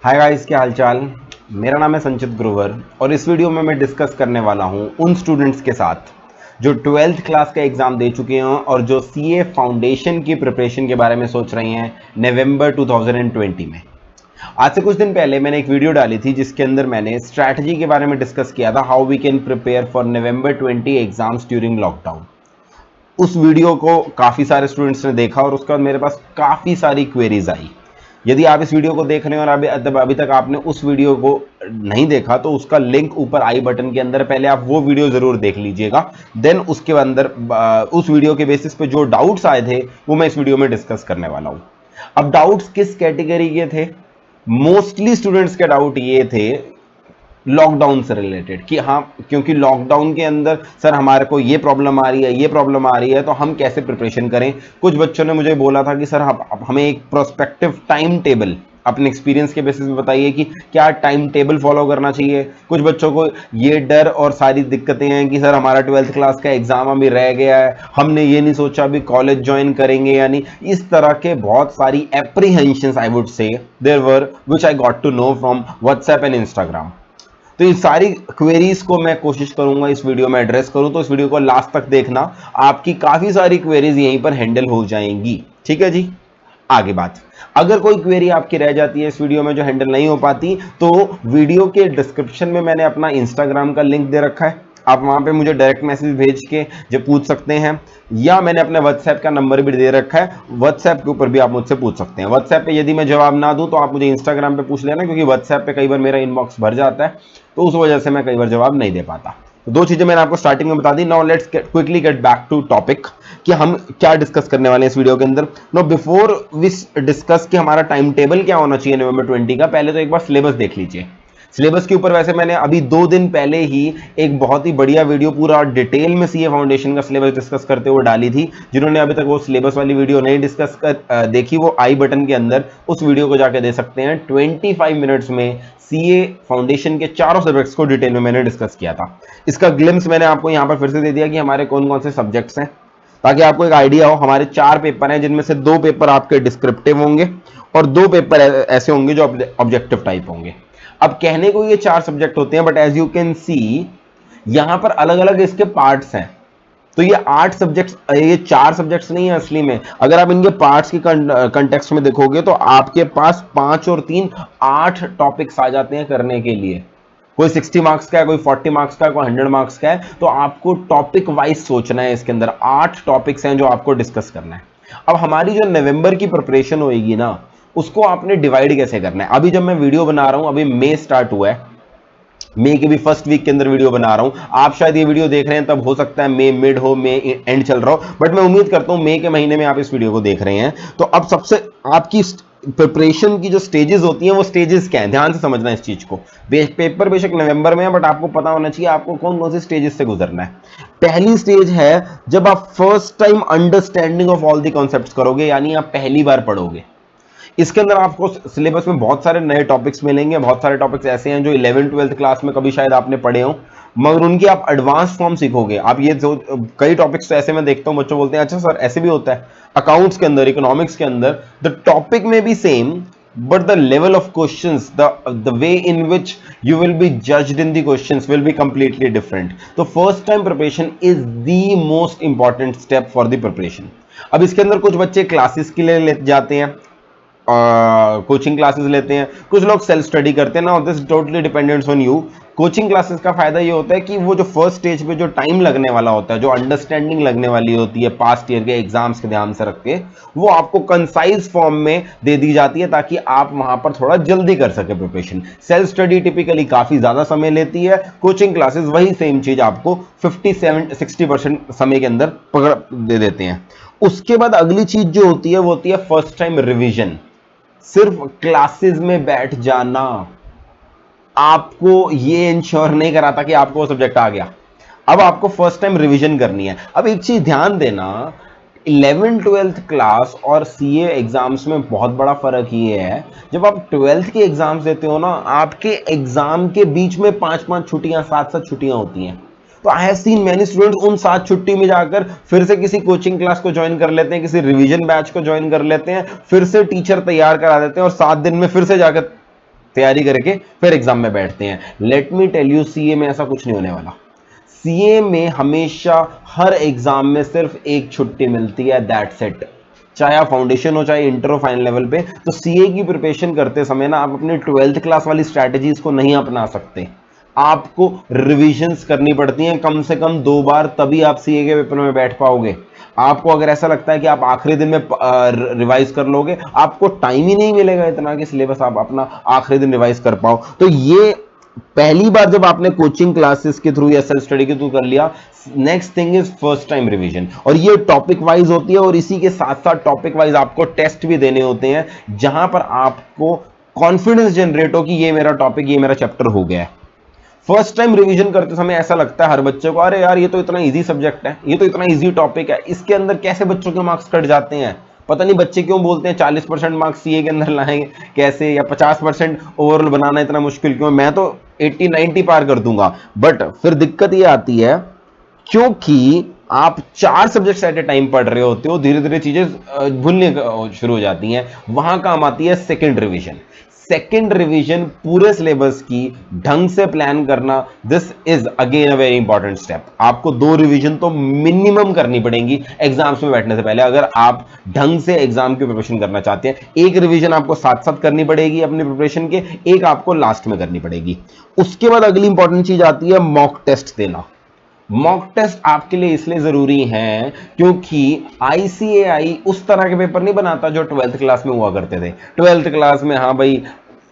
Hi guys, क्या हालचाल। मेरा नाम है संचित ग्रोवर और इस वीडियो में मैं डिस्कस करने वाला हूं उन स्टूडेंट्स के साथ जो 12th क्लास का एग्जाम दे चुके हैं और जो सीए फाउंडेशन की प्रिपरेशन के बारे में सोच रहे हैं नवंबर 2020 में। आज से कुछ दिन पहले मैंने एक वीडियो डाली थी जिसके अंदर मैंने स्ट्रैटेजी के बारे में डिस्कस किया था, how we can prepare for November 20 exams during lockdown. उस वीडियो को काफ़ी सारे स्टूडेंट्स ने देखा और उसके बाद मेरे पास काफ़ी सारी क्वेरीज आई। यदि आप इस वीडियो को देख रहे हैं और अभी तक आपने उस वीडियो को नहीं देखा तो उसका लिंक ऊपर आई बटन के अंदर, पहले आप वो वीडियो जरूर देख लीजिएगा। देन उसके अंदर उस वीडियो के बेसिस पे जो डाउट्स आए थे वो मैं इस वीडियो में डिस्कस करने वाला हूं। अब डाउट्स किस कैटेगरी के थे? मोस्टली स्टूडेंट्स के डाउट ये थे लॉकडाउन से रिलेटेड कि हाँ, क्योंकि लॉकडाउन के अंदर सर हमारे को ये प्रॉब्लम आ रही है, ये प्रॉब्लम आ रही है, तो हम कैसे प्रिपरेशन करें। कुछ बच्चों ने मुझे बोला था कि सर हमें एक प्रोस्पेक्टिव टाइम टेबल अपने एक्सपीरियंस के बेसिस पे बताइए कि क्या टाइम टेबल फॉलो करना चाहिए। कुछ बच्चों को ये डर और सारी दिक्कतें हैं कि सर हमारा 12th क्लास का एग्जाम अभी रह गया है, हमने ये नहीं सोचा अभी कॉलेज ज्वाइन करेंगे या नहीं। इस तरह के बहुत सारी apprehensions I would say there were which I got to know from WhatsApp and Instagram. तो इन सारी क्वेरीज को मैं कोशिश करूंगा इस वीडियो में एड्रेस करूं, तो इस वीडियो को लास्ट तक देखना, आपकी काफी सारी क्वेरीज यहीं पर हैंडल हो जाएंगी। ठीक है जी, आगे बात। अगर कोई क्वेरी आपकी रह जाती है इस वीडियो में जो हैंडल नहीं हो पाती, तो वीडियो के डिस्क्रिप्शन में मैंने अपना इंस्टाग्राम का लिंक दे रखा है, आप वहां पे मुझे डायरेक्ट मैसेज भेज के जो पूछ सकते हैं, या मैंने अपने व्हाट्सएप का नंबर भी दे रखा है, व्हाट्सएप के ऊपर भी आप मुझसे पूछ सकते हैं। व्हाट्सएप पे यदि मैं जवाब ना दूं तो आप मुझे इंस्टाग्राम पे पूछ लेना, क्योंकि व्हाट्सएप पे कई बार मेरा इनबॉक्स भर जाता है, तो उस वजह से मैं कई बार जवाब नहीं दे पाता। तो दो चीजें मैंने आपको स्टार्टिंग में बता दी। Now let's quickly get back to topic कि हम क्या डिस्कस करने वाले हैं इस वीडियो के अंदर। नो बिफोर वी डिस्कस कि हमारा टाइम टेबल क्या होना चाहिए नवंबर 20 का, पहले तो एक बार सिलेबस देख लीजिए। सिलेबस के ऊपर वैसे मैंने अभी 2 दिन पहले ही एक बहुत ही बढ़िया वीडियो पूरा डिटेल में सीए फाउंडेशन का सिलेबस डिस्कस करते हुए डाली थी। जिन्होंने अभी तक वो सिलेबस वाली वीडियो नहीं डिस्कस कर देखी, वो आई बटन के अंदर उस वीडियो को जाके दे सकते हैं। 25 मिनट्स में सीए फाउंडेशन के चारों सब्जेक्ट्स को डिटेल में मैंने डिस्कस किया था। इसका ग्लिम्स मैंने आपको यहां पर फिर से दे दिया कि हमारे कौन कौन से सब्जेक्ट्स हैं, ताकि आपको एक आइडिया हो। हमारे 4 पेपर हैं, जिनमें से 2 पेपर आपके डिस्क्रिप्टिव होंगे और 2 पेपर ऐसे होंगे जो ऑब्जेक्टिव टाइप होंगे। अब कहने को ये 4 सब्जेक्ट होते हैं, but as you can see यहां पर अलग अलग इसके पार्ट्स हैं। तो ये 8 सब्जेक्ट्स, ये 4 सब्जेक्ट्स नहीं है असली में। अगर आप इनके पार्ट्स की कंटेक्स्ट में देखोगे तो आपके पास 5 और 3 8 टॉपिक्स आ जाते हैं करने के लिए। कोई 60 मार्क्स का है, कोई 40 मार्क्स का है, कोई 100 मार्क्स का है। तो आपको टॉपिक वाइज सोचना है। इसके अंदर 8 टॉपिक्स हैं जो आपको डिस्कस करना है। अब हमारी जो नवंबर की प्रिपरेशन होगी ना, उसको आपने डिवाइड कैसे करना है। अभी जब मैं वीडियो बना रहा हूं, अभी मई स्टार्ट हुआ है, मई के भी फर्स्ट वीक के अंदर वीडियो बना रहा हूं। आप शायद ये वीडियो देख रहे हैं तब हो सकता है मई मिड हो, मई एंड चल रहा हो, बट मैं उम्मीद करता हूं मई के महीने में आप इस वीडियो को देख रहे हैं। तो अब सबसे आपकी प्रिपरेशन की जो स्टेजेस होती हैं वो स्टेजेस क्या हैं, ध्यान से समझना इस चीज को। पेपर बेशक नवंबर में है, बट आपको पता होना चाहिए आपको कौन कौन से स्टेजेस से गुजरना है। पहली स्टेज है जब आप first time understanding of all the concepts करोगे, यानी आप पहली बार पढ़ोगे। इसके अंदर आपको सिलेबस में बहुत सारे नए टॉपिक्स मिलेंगे। बहुत सारे टॉपिक्स ऐसे हैं जो 11th 12th क्लास में कभी शायद आपने पढ़े हो, मगर उनकी आप एडवांस फॉर्म सीखोगे। आप ये जो कई टॉपिक्स तो ऐसे मैं देखता हूं, बच्चों बोलते हैं अच्छा सर ऐसे भी होता है। अकाउंट्स के अंदर, इकोनॉमिक्स के अंदर द टॉपिक में भी same, but the level of questions, the way in which you will be judged in the questions will be completely different. तो first time preparation is the most important step for the preparation. अब इसके अंदर कुछ बच्चे classes के लिए ले जाते हैं, कोचिंग क्लासेस लेते हैं, कुछ लोग सेल्फ स्टडी करते हैं ना। This totally dependents on you. Coaching classes का फायदा ये होता है कि वो जो फर्स्ट स्टेज पे जो टाइम लगने वाला होता है, जो अंडरस्टैंडिंग लगने वाली होती है पास्ट ईयर के एग्जाम्स के ध्यान से रख के, वो आपको कंसाइज फॉर्म में दे दी जाती है ताकि आप वहां पर थोड़ा जल्दी कर सके प्रिपरेशन। सेल्फ स्टडी टिपिकली काफी ज्यादा समय लेती है, कोचिंग क्लासेस वही सेम चीज आपको 57-60% समय के अंदर पकड़ दे देते हैं। उसके बाद अगली चीज जो होती है वो होती है फर्स्ट टाइम रिविजन। सिर्फ क्लासेस में बैठ जाना आपको ये इंश्योर नहीं कराता कि आपको वो सब्जेक्ट आ गया। अब आपको फर्स्ट टाइम रिवीजन करनी है। अब एक चीज ध्यान देना, 11th 12th क्लास और सीए एग्जाम्स में बहुत बड़ा फर्क ये है, जब आप 12th के एग्जाम्स देते हो ना, आपके एग्जाम के बीच में 5-5 छुट्टियां, 7-7 छुट्टियां होती हैं। तो I have seen many students उन 7 छुट्टी में जाकर फिर से किसी कोचिंग क्लास को ज्वाइन कर लेते हैं, किसी रिवीजन बैच को ज्वाइन कर लेते हैं, फिर से टीचर तैयार करा देते हैं और 7 दिन में फिर से जाकर तैयारी करके फिर एग्जाम में बैठते हैं। Let me tell you, CA में ऐसा कुछ नहीं होने वाला। सीए में हमेशा हर एग्जाम में सिर्फ एक छुट्टी मिलती है, दैट्स इट। चाहे आप फाउंडेशन हो चाहे इंटर हो फाइनल लेवल पे, तो सीए की प्रिपरेशन करते समय ना आप अपनी 12th क्लास वाली स्ट्रैटेजीज को नहीं अपना सकते। आपको रिविजन्स करनी पड़ती हैं कम से कम 2 बार, तभी आप सीए के पेपर में बैठ पाओगे। आपको अगर ऐसा लगता है कि आप आखिरी दिन में रिवाइज कर लोगे, आपको टाइम ही नहीं मिलेगा इतना कि सिलेबस आप अपना आखिरी दिन रिवाइज कर पाओ। तो ये पहली बार जब आपने कोचिंग क्लासेस के थ्रू या सेल्फ स्टडी के थ्रू कर लिया, next thing is first time revision, और ये टॉपिक वाइज होती है, और इसी के साथ साथ टॉपिक वाइज आपको टेस्ट भी देने होते हैं, जहां पर आपको कॉन्फिडेंस जनरेट हो कि ये मेरा टॉपिक, ये मेरा चैप्टर हो गया है। फर्स्ट टाइम रिवीजन करते समय ऐसा लगता है हर बच्चे को, अरे यार ये तो इतना इजी सब्जेक्ट है, ये तो इतना इजी टॉपिक है, इसके अंदर कैसे बच्चों के मार्क्स कट जाते हैं। पता नहीं बच्चे क्यों बोलते हैं 40% मार्क्स सीए के अंदर लाएंगे कैसे, या 50% ओवरऑल बनाना इतना मुश्किल क्यों, मैं तो 80-90 पार कर दूंगा। बट फिर दिक्कत ये आती है क्योंकि आप 4 सब्जेक्ट्स एट ए टाइम पढ़ रहे होते हो, धीरे धीरे चीजें भूलने शुरू हो जाती हैं। वहां काम आती है सेकंड रिवीजन। सेकंड रिवीजन पूरे सिलेबस की ढंग से प्लान करना, this is again a very important step. आपको 2 रिवीजन तो मिनिमम करनी पड़ेंगी एग्जाम्स में बैठने से पहले, अगर आप ढंग से एग्जाम की प्रिपरेशन करना चाहते हैं। एक रिवीजन आपको साथ साथ करनी पड़ेगी अपनी प्रिपरेशन के, एक आपको लास्ट में करनी पड़ेगी। उसके बाद अगली इंपॉर्टेंट चीज आती है मॉक टेस्ट देना। मॉक टेस्ट आपके लिए इसलिए जरूरी है क्योंकि आईसीएआई उस तरह के पेपर नहीं बनाता जो 12th क्लास में हुआ करते थे। 12th क्लास में हाँ भाई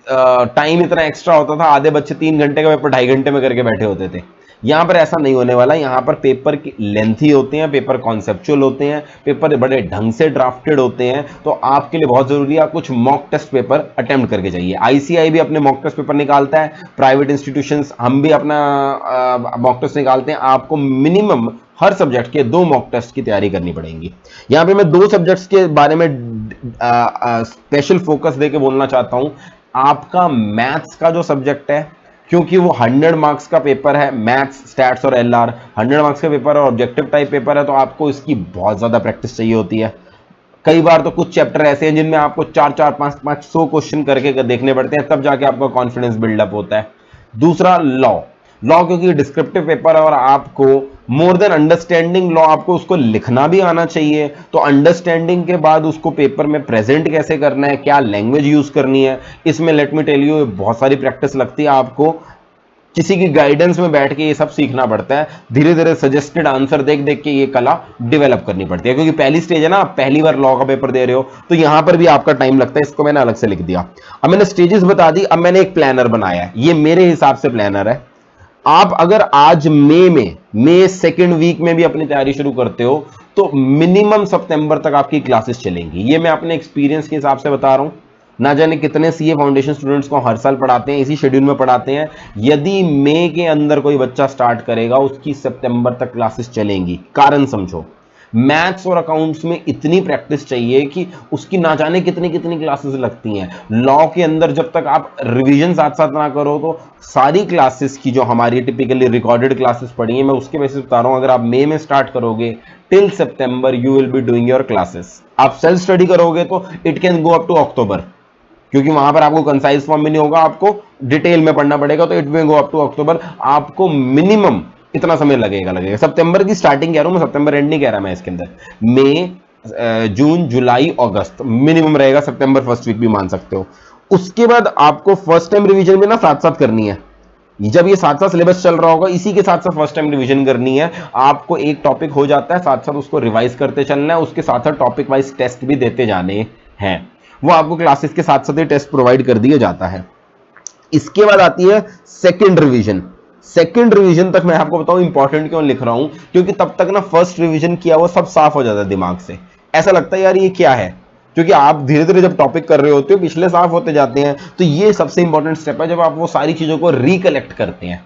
टाइम इतना एक्स्ट्रा होता था, आधे बच्चे 3 घंटे का पेपर 2.5 घंटे में करके बैठे होते थे। यहां पर ऐसा नहीं होने वाला। यहां पर पेपर लेंथी होते हैं, पेपर कॉन्सेप्चुअल होते हैं, पेपर बड़े ढंग से ड्राफ्टेड होते हैं। तो आपके लिए बहुत जरूरी है कुछ मॉक टेस्ट पेपर अटेम्प्ट करके जाइए। आईसीआई भी अपने मॉक टेस्ट पेपर निकालता है, प्राइवेट इंस्टीट्यूशंस हम भी अपना मॉक टेस्ट निकालते हैं। आपको मिनिमम हर सब्जेक्ट के 2 मॉक टेस्ट की तैयारी करनी पड़ेगी। यहां पे मैं 2 सब्जेक्ट्स के बारे में स्पेशल फोकस देके बोलना चाहता हूं। आपका मैथ्स का जो सब्जेक्ट है, क्योंकि वो 100 मार्क्स का पेपर है, मैथ्स, स्टैट्स और एलआर 100 मार्क्स का पेपर और ऑब्जेक्टिव टाइप पेपर है, तो आपको इसकी बहुत ज्यादा प्रैक्टिस चाहिए होती है। कई बार तो कुछ चैप्टर ऐसे हैं जिनमें आपको 4-4-5-5-100 क्वेश्चन करके देखने पड़ते हैं, तब जाके आपका कॉन्फिडेंस बिल्डअप होता है। दूसरा लॉ क्योंकि डिस्क्रिप्टिव पेपर है और आपको मोर देन अंडरस्टैंडिंग लॉ, आपको उसको लिखना भी आना चाहिए। तो अंडरस्टैंडिंग के बाद उसको पेपर में प्रेजेंट कैसे करना है, क्या लैंग्वेज यूज करनी है, इसमें लेट मी टेल यू बहुत सारी प्रैक्टिस लगती है। आपको किसी की गाइडेंस में बैठ के ये सब सीखना पड़ता है। धीरे धीरे सजेस्टेड आंसर देख देख के ये कला डेवलप करनी पड़ती है, क्योंकि पहली स्टेज है ना, आप पहली बार लॉ का पेपर दे रहे हो, तो यहां पर भी आपका टाइम लगता है। इसको मैंने अलग से लिख दिया। अब मैंने स्टेजेस बता दी, अब मैंने एक प्लानर बनाया है। ये मेरे हिसाब से प्लानर है। आप अगर आज मई सेकेंड वीक में भी अपनी तैयारी शुरू करते हो, तो मिनिमम सितंबर तक आपकी क्लासेस चलेंगी। ये मैं अपने एक्सपीरियंस के हिसाब से बता रहा हूं। ना जाने कितने सीए फाउंडेशन स्टूडेंट्स को हर साल पढ़ाते हैं, इसी शेड्यूल में पढ़ाते हैं। यदि मई के अंदर कोई बच्चा स्टार्ट करेगा, उसकी सितंबर तक क्लासेस चलेंगी। कारण समझो, मैथ्स और अकाउंट्स में इतनी प्रैक्टिस चाहिए कि उसकी ना जाने कितनी कितनी क्लासेस लगती हैं। लॉ के अंदर जब तक आप रिवीजन साथ साथ ना करो, तो सारी क्लासेस की जो हमारी टिपिकली रिकॉर्डेड क्लासेस पढ़ी हैं, मैं उसके बेसिस बता रहा हूं। अगर आप मई में स्टार्ट करोगे, टिल सितंबर you will be doing your classes. आप सेल्फ स्टडी करोगे तो it can go up to October, क्योंकि वहां पर आपको कंसाइज फॉर्म में नहीं होगा, आपको डिटेल में पढ़ना पड़ेगा। तो it will go up to October. आपको मिनिमम इतना समय लगेगा। सितंबर की स्टार्टिंग कह रहा हूं मैं, सितंबर एंड नहीं कह रहा मैं इसके अंदर। मई, जून, जुलाई, अगस्त मिनिमम रहेगा, सितंबर फर्स्ट वीक भी मान सकते हो। उसके बाद आपको फर्स्ट टाइम रिवीजन भी ना साथ साथ करनी है। जब ये साथ साथ सिलेबस चल रहा होगा, इसी के साथ साथ फर्स्ट टाइम रिवीजन करनी है। आपको एक टॉपिक हो जाता है, साथ साथ उसको रिवाइज करते चलना है, उसके साथ साथ टॉपिक वाइज टेस्ट भी देते जाने हैं। वो आपको क्लासेस के साथ साथ ही टेस्ट प्रोवाइड कर दिया जाता है। इसके बाद आती है सेकंड रिवीजन। सेकंड रिवीजन तक मैं आपको बताऊं इंपॉर्टेंट क्यों लिख रहा हूं, क्योंकि तब तक ना फर्स्ट रिवीजन किया हुआ सब साफ हो जाता है दिमाग से। ऐसा लगता है यार ये क्या है, क्योंकि आप धीरे धीरे जब टॉपिक कर रहे होते हो, पिछले साफ होते जाते हैं। तो ये सबसे इंपॉर्टेंट स्टेप है, जब आप वो सारी चीजों को रिकलेक्ट करते हैं।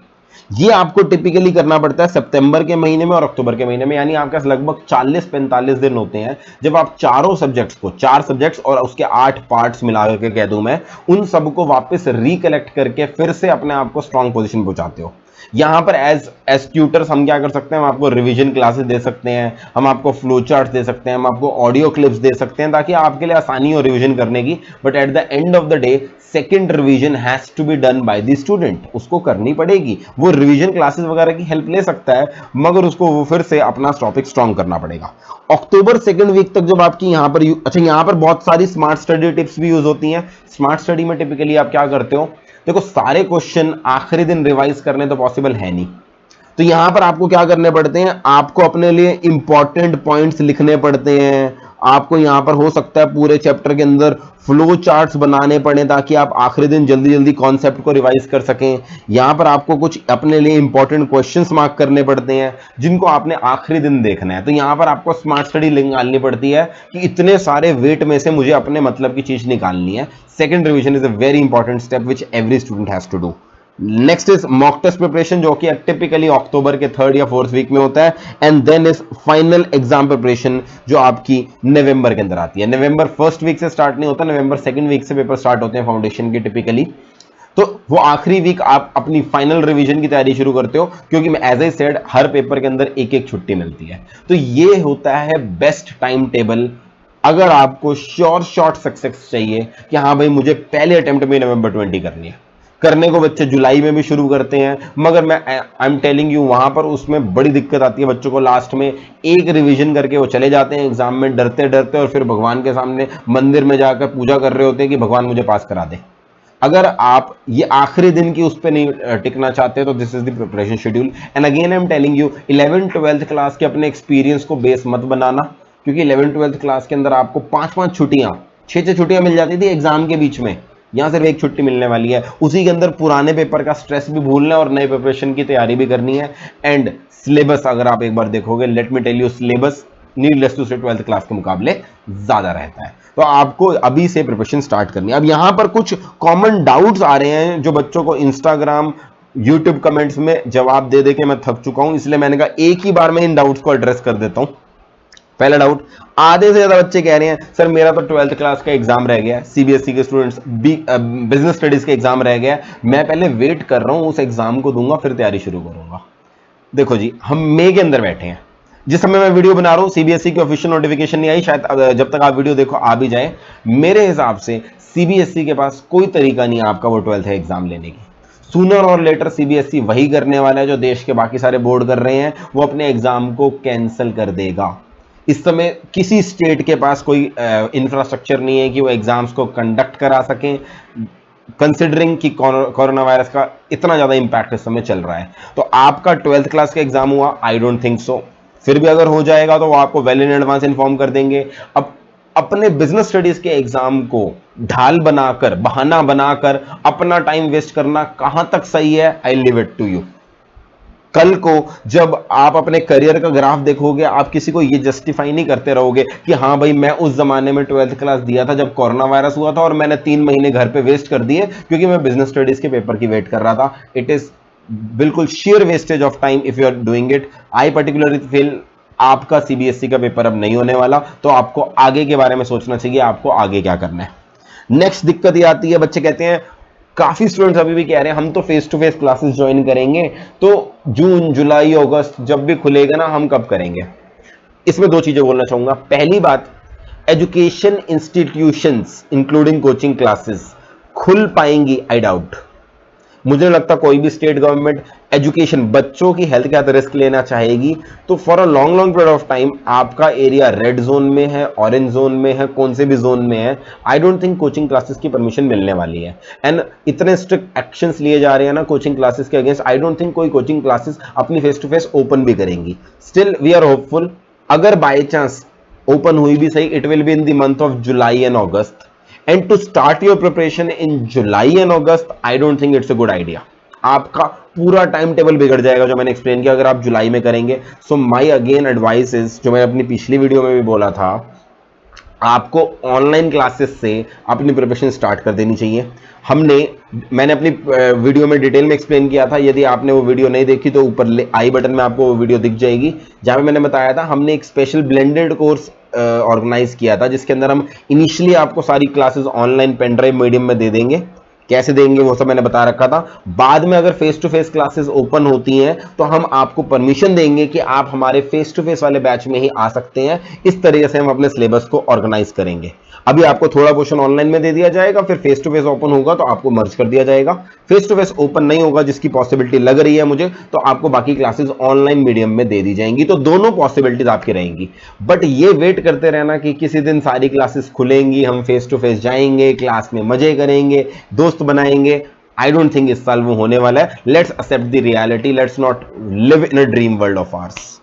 ये आपको टिपिकली करना पड़ता है सितंबर के महीने में और अक्टूबर के महीने में, यानी आपके पास लगभग 40-45 दिन होते हैं, जब आप चारों सब्जेक्ट्स को, 4 सब्जेक्ट्स और उसके 8 पार्ट्स मिला करके कह दूं मैं, उन सबको वापस रिकलेक्ट करके फिर से अपने आप को स्ट्रांग पोजीशन पहुंचाते हो। यहां पर एज ट्यूटर्स हम क्या कर सकते हैं, हम आपको रिवीजन क्लासेस दे सकते हैं, हम आपको फ्लो चार्ट दे सकते हैं, हम आपको ऑडियो क्लिप्स दे सकते हैं ताकि आपके लिए आसानी हो रिवीजन करने की। But at the end of the day second revision has to be done by the student, उसको करनी पड़ेगी। वो रिवीजन क्लासेस वगैरह की हेल्प ले सकता है, मगर उसको वो फिर से अपना टॉपिक स्ट्रॉन्ग करना पड़ेगा। अक्टूबर सेकंड वीक तक जब आपकी यहां पर अच्छा, यहां पर बहुत सारी स्मार्ट स्टडी टिप्स भी यूज होती हैं। स्मार्ट स्टडी में टिपिकली आप क्या करते हो, देखो सारे क्वेश्चन आखिरी दिन रिवाइज करने तो पॉसिबल है नहीं, तो यहां पर आपको क्या करने पड़ते हैं, आपको अपने लिए इंपॉर्टेंट पॉइंट्स लिखने पड़ते हैं। आपको यहां पर हो सकता है पूरे चैप्टर के अंदर फ्लो चार्ट्स बनाने पड़े ताकि आप आखिरी दिन जल्दी जल्दी कॉन्सेप्ट को रिवाइज कर सकें। यहां पर आपको कुछ अपने लिए इंपॉर्टेंट क्वेश्चंस मार्क करने पड़ते हैं जिनको आपने आखिरी दिन देखना है। तो यहां पर आपको स्मार्ट स्टडी निकालनी पड़ती है कि इतने सारे वेट में से मुझे अपने मतलब की चीज निकालनी है। Second revision is a very important step which every student has to do. Next is mock test preparation, जो कि टिपिकली अक्टूबर के 3rd या 4th वीक में होता है। And then is final exam preparation, जो आपकी नवंबर के अंदर आती है। नवंबर 1st वीक से स्टार्ट नहीं होता, नवंबर 2nd वीक से पेपर स्टार्ट होते हैं फाउंडेशन के टिपिकली। तो वो आखिरी वीक आप अपनी फाइनल रिवीजन की तैयारी शुरू करते हो, क्योंकि मैं एज आई सेड हर पेपर के अंदर एक एक छुट्टी मिलती है। तो ये होता है बेस्ट टाइम टेबल अगर आपको श्योर शॉर्ट सक्सेस चाहिए कि हाँ भाई मुझे पहले अटेम्प्ट में नवंबर 20 करनी है। करने को बच्चे जुलाई में भी शुरू करते हैं, मगर मैं आई एम टेलिंग यू वहां पर उसमें बड़ी दिक्कत आती है बच्चों को। लास्ट में एक रिवीजन करके वो चले जाते हैं एग्जाम में डरते डरते, और फिर भगवान के सामने मंदिर में जाकर पूजा कर रहे होते हैं कि भगवान मुझे पास करा दे। अगर आप ये आखिरी दिन की उस पर नहीं टिकना चाहते तो this is the preparation schedule. And again I am telling you 11th 12th class के अपने एक्सपीरियंस को बेस मत बनाना, क्योंकि 11th 12th क्लास के अंदर आपको 5-5 छुट्टियां 6-6 छुट्टियां मिल जाती थी एग्जाम के बीच में। यहां सिर्फ एक छुट्टी मिलने वाली है, उसी के अंदर पुराने पेपर का स्ट्रेस भी भूलना है और नए प्रिपरेशन की तैयारी भी करनी है। एंड सिलेबस अगर आप एक बार देखोगे, let me tell you, syllabus needless to say 12th class के मुकाबले ज्यादा रहता है। तो आपको अभी से प्रिपरेशन स्टार्ट करनी है। अब यहां पर कुछ कॉमन डाउट्स आ रहे हैं जो बच्चों को इंस्टाग्राम यूट्यूब कमेंट्स में जवाब दे दे के मैं थक चुका हूं, इसलिए मैंने कहा एक ही बार मैं इन डाउट्स को एड्रेस कर देता हूं। पहला डाउट, आधे से ज्यादा बच्चे कह रहे हैं सर मेरा तो 12th क्लास का एग्जाम रह गया, सीबीएसई के स्टूडेंट्स बिजनेस स्टडीज के एग्जाम रह गया, मैं पहले वेट कर रहा हूं उस एग्जाम को दूंगा फिर तैयारी शुरू करूंगा। देखो जी, हम मई के अंदर बैठे हैं, जिस समय मैं वीडियो बना रहा हूं सीबीएसई की ऑफिशियल नोटिफिकेशन नहीं आई, शायद जब तक आप वीडियो देखो आ भी जाए। मेरे हिसाब से सीबीएसई के पास कोई तरीका नहीं है आपका वो 12th एग्जाम लेने की। सूनर और लेटर सीबीएसई वही करने वाला है जो देश के बाकी सारे बोर्ड कर रहे हैं, वो अपने एग्जाम को कैंसिल कर देगा। इस समय किसी स्टेट के पास कोई इंफ्रास्ट्रक्चर नहीं है कि वो एग्जाम्स को कंडक्ट करा सकें, कंसिडरिंग कि कोरोना वायरस का इतना ज्यादा इंपैक्ट इस समय चल रहा है। तो आपका 12th क्लास का एग्जाम हुआ, आई डोंट थिंक सो। फिर भी अगर हो जाएगा तो वो आपको वेल इन एडवांस इन्फॉर्म कर देंगे। अब अपने बिजनेस स्टडीज के एग्जाम को ढाल बनाकर, बहाना बनाकर अपना टाइम वेस्ट करना कहां तक सही है, I leave it to you. कल को जब आप अपने करियर का ग्राफ देखोगे, आप किसी को ये जस्टिफाई नहीं करते रहोगे कि हाँ भाई मैं उस जमाने में 12th क्लास दिया था जब कोरोना वायरस हुआ था और मैंने 3 महीने घर पे वेस्ट कर दिए क्योंकि मैं बिजनेस स्टडीज के पेपर की वेट कर रहा था। इट इज बिल्कुल sheer wastage of time if you are doing it. I particularly feel आपका सीबीएसई का पेपर अब नहीं होने वाला, तो आपको आगे के बारे में सोचना चाहिए, आपको आगे क्या करना है। नेक्स्ट दिक्कत ये आती है, बच्चे कहते हैं, काफी स्टूडेंट्स अभी भी कह रहे हैं हम तो face to face classes join करेंगे, तो जून जुलाई अगस्त जब भी खुलेगा ना हम कब करेंगे। इसमें 2 चीजें बोलना चाहूंगा। पहली बात, education institutions including coaching classes खुल पाएंगी, आई डाउट। मुझे नहीं लगता कोई भी स्टेट गवर्नमेंट एजुकेशन, बच्चों की हेल्थ का रिस्क लेना चाहेगी। तो for a long long period of time आपका एरिया रेड जोन में है, ऑरेंज जोन में है, कौन से भी जोन में है, I don't think coaching classes की परमिशन मिलने वाली है। एंड इतने स्ट्रिक्ट एक्शंस लिए जा रहे हैं ना कोचिंग क्लासेस के अगेंस्ट, आई डोंट थिंक कोई कोचिंग क्लासेस अपनी फेस टू फेस ओपन भी करेंगी। स्टिल वी आर होपफुल, अगर बाय चांस ओपन हुई भी सही, it will be in the month of July and August. And to start your preparation in July and August, I don't think it's a good idea. आपका पूरा time table बिगड़ जाएगा जो मैंने explain किया अगर आप जुलाई में करेंगे। सो माई अगेन एडवाइस इज, जो मैं अपनी पिछली वीडियो में भी बोला था, आपको ऑनलाइन क्लासेस से अपनी प्रिपरेशन स्टार्ट कर देनी चाहिए। मैंने अपनी वीडियो में डिटेल में एक्सप्लेन किया था, यदि आपने वो वीडियो नहीं देखी तो ऊपर आई बटन में आपको वो वीडियो दिख जाएगी, जहां पे मैंने बताया था हमने एक स्पेशल ब्लेंडेड कोर्स ऑर्गेनाइज किया था जिसके अंदर हम इनिशियली आपको सारी classes online pen drive medium में दे देंगे। कैसे देंगे वो सब मैंने बता रखा था। बाद में अगर face to face classes open होती हैं तो हम आपको परमिशन देंगे कि आप हमारे फेस टू फेस वाले बैच में ही आ सकते हैं। इस तरीके से हम अपने सिलेबस को ऑर्गेनाइज करेंगे। अभी आपको थोड़ा पोर्शन ऑनलाइन में दे दिया जाएगा, फिर फेस टू फेस ओपन होगा तो आपको मर्ज कर दिया जाएगा। फेस टू फेस ओपन नहीं होगा, जिसकी पॉसिबिलिटी लग रही है मुझे, तो आपको बाकी क्लासेस ऑनलाइन मीडियम में दे दी जाएंगी। तो दोनों पॉसिबिलिटीज आपकी रहेंगी। बट ये वेट करते रहना कि किसी दिन सारी क्लासेस खुलेंगी, हम फेस टू फेस जाएंगे, क्लास में मजे करेंगे, दोस्त बनाएंगे, आई डोंट थिंक इस साल वो होने वाला है। Let's accept the reality, let's not live in a dream world of ours.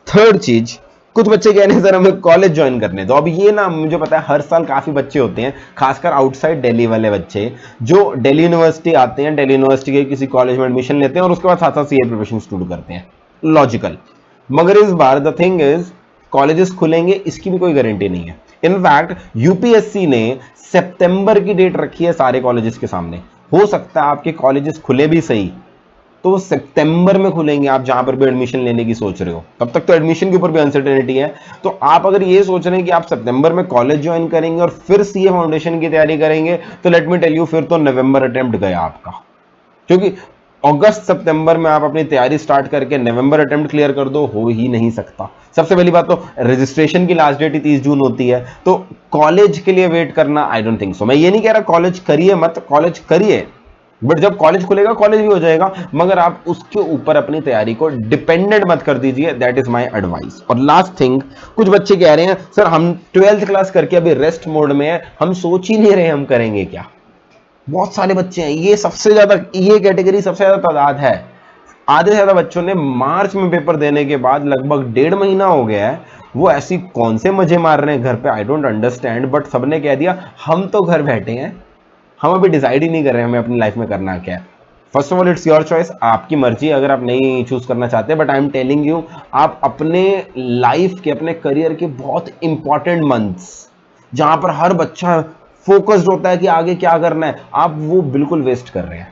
Third चीज, कुछ बच्चे कह रहे हैं सर हमें कॉलेज ज्वाइन करने दो। अब ये ना मुझे पता है हर साल काफी बच्चे होते हैं, खासकर आउटसाइड दिल्ली वाले बच्चे, जो दिल्ली यूनिवर्सिटी आते हैं, दिल्ली यूनिवर्सिटी के किसी कॉलेज में एडमिशन लेते हैं और उसके बाद साथ साथ सीए प्रिपरेशन शुरू करते हैं। लॉजिकल। मगर इस बार द थिंग इज कॉलेजेस खुलेंगे इसकी भी कोई गारंटी नहीं है। इनफैक्ट यूपीएससी ने सितंबर की डेट रखी है सारे कॉलेजेस के सामने। हो सकता है आपके कॉलेजेस खुले भी सही, तो सितंबर में खुलेंगे। आप जहां पर भी एडमिशन लेने की सोच रहे हो, तब तक तो एडमिशन के ऊपर भी अनसर्टेनिटी है। तो आप अगर ये सोच रहे हैं कि आप सितंबर में कॉलेज ज्वाइन करेंगे और फिर सीए फाउंडेशन की तैयारी करेंगे, तो लेट मी टेल यू, फिर तो नवंबर अटेम्प्ट गया आपका। क्योंकि अगस्त सितंबर में आप अपनी तैयारी स्टार्ट करके नवंबर अटेम्प्ट क्लियर कर दो, हो ही नहीं सकता। सबसे पहली बात तो रजिस्ट्रेशन की लास्ट डेट ही 30 जून होती है, तो कॉलेज के लिए वेट करना आई डोंट थिंक सो। मैं ये नहीं कह रहा कॉलेज करिए मत, कॉलेज करिए, बट जब कॉलेज खुलेगा कॉलेज भी हो जाएगा, मगर आप उसके ऊपर अपनी तैयारी को डिपेंडेंट मत कर दीजिए। That is my advice. और लास्ट थिंग, कुछ बच्चे कह रहे हैं सर हम 12th क्लास करके अभी रेस्ट मोड में है, हम सोच ही नहीं रहे हम करेंगे क्या। बहुत सारे बच्चे हैं, ये सबसे ज्यादा, ये कैटेगरी सबसे ज्यादा तादाद है। आधे से ज्यादा बच्चों ने मार्च में पेपर देने के बाद लगभग 1.5 महीना हो गया है, वो ऐसी कौन से मजे मार रहे हैं घर पे, आई डोंट अंडरस्टैंड। बट सबने कह दिया हम तो घर बैठे हैं, हम अभी डिसाइड ही नहीं कर रहे हैं हमें अपनी लाइफ में करना क्या है। First of all it's your choice, आपकी मर्जी अगर आप नहीं चूज करना चाहते, but I am telling you, आप अपने लाइफ के, अपने करियर के बहुत इंपॉर्टेंट मंथ्स, जहां पर हर बच्चा फोकस्ड होता है कि आगे क्या करना है, आप वो बिल्कुल वेस्ट कर रहे हैं।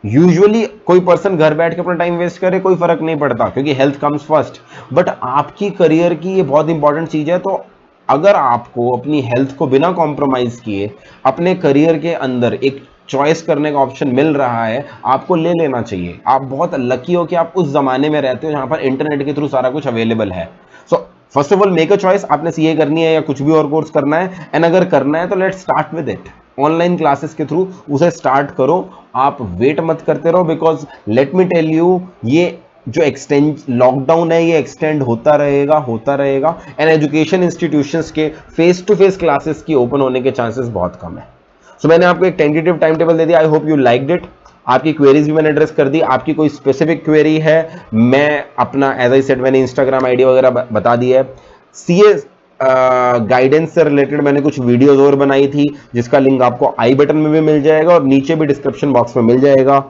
यूजुअली कोई पर्सन घर बैठ के अपना टाइम वेस्ट करे, कोई फर्क नहीं पड़ता, क्योंकि हेल्थ कम्स फर्स्ट। बट आपकी करियर की ये बहुत इंपॉर्टेंट चीज है। तो अगर आपको अपनी हेल्थ को बिना कॉम्प्रोमाइज किए अपने करियर के अंदर एक चॉइस करने का ऑप्शन मिल रहा है, आपको ले लेना चाहिए। आप बहुत लकी हो कि आप उस जमाने में रहते हो जहां पर इंटरनेट के थ्रू सारा कुछ अवेलेबल है। So first of all make a choice, आपने सीए करनी है या कुछ भी और कोर्स करना है, एंड अगर करना है तो let's start with it. Online classes के थ्रू उसे स्टार्ट करो, आप वेट मत करते रहो, because let me tell you, ये जो एक्सटेंड लॉकडाउन है ये एक्सटेंड होता रहेगा, होता रहेगा। एंड एजुकेशन इंस्टीट्यूशंस के फेस टू फेस क्लासेस की ओपन होने के चांसेस बहुत कम है। सो मैंने आपको एक टेंटेटिव टाइम टेबल दे दिया, I hope you liked it. आपकी क्वेरीज भी मैंने एड्रेस कर दी। आपकी कोई स्पेसिफिक क्वेरी है, मैं अपना एज आई सेड मैंने इंस्टाग्राम आईडी वगैरह बता दी है। सीए गाइडेंस से रिलेटेड मैंने कुछ वीडियोस और बनाई थी, जिसका लिंक आपको आई बटन में भी मिल जाएगा और नीचे भी डिस्क्रिप्शन बॉक्स में मिल जाएगा।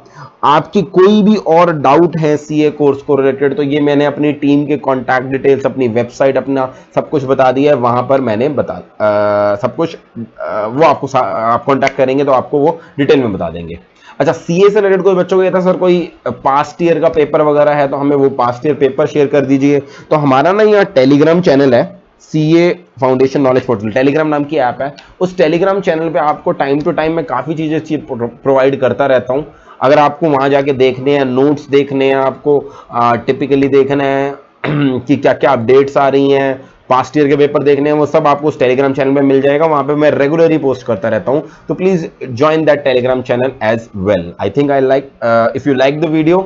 आपकी कोई भी और डाउट है सीए कोर्स को रिलेटेड, तो ये मैंने अपनी टीम के कॉन्टैक्ट डिटेल्स, अपनी वेबसाइट, अपना सब कुछ बता दिया है। वहां पर मैंने सब कुछ वो आपको आप कॉन्टैक्ट करेंगे तो आपको वो डिटेल में बता देंगे। अच्छा, सीए से रिलेटेड कोई बच्चों को ये था सर कोई पास्ट ईयर का पेपर वगैरह है तो हमें वो पास्ट ईयर पेपर शेयर कर दीजिए। तो हमारा ना यहाँ टेलीग्राम चैनल है, CA foundation knowledge portal, Telegram नाम की ऐप है। उस टेलीग्राम चैनल पे आपको टाइम टू टाइम मैं काफ़ी चीज़ें प्रोवाइड करता रहता हूँ। अगर आपको वहाँ जाके देखने हैं, नोट्स देखने हैं, आपको टिपिकली देखना है कि क्या क्या अपडेट्स आ रही हैं, पास्ट ईयर के पेपर देखने हैं, वो सब आपको उस टेलीग्राम चैनल में मिल जाएगा। वहाँ पे मैं रेगुलरली पोस्ट करता रहता हूँ, तो please join that Telegram channel as well. I think I like, if you like the video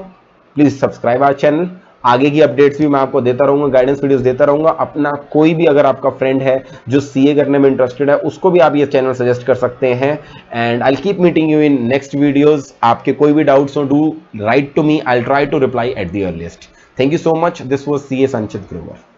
please subscribe our channel. आगे की अपडेट्स भी मैं आपको देता रहूंगा, गाइडेंस वीडियोस देता रहूंगा। अपना कोई भी अगर आपका फ्रेंड है जो सीए करने में इंटरेस्टेड है, उसको भी आप ये चैनल सजेस्ट कर सकते हैं। And I will keep meeting you in next videos. आपके कोई भी डाउट्स हो, do write to me, I will try to reply at the earliest. Thank you so much. This was CA Sanchit Grover.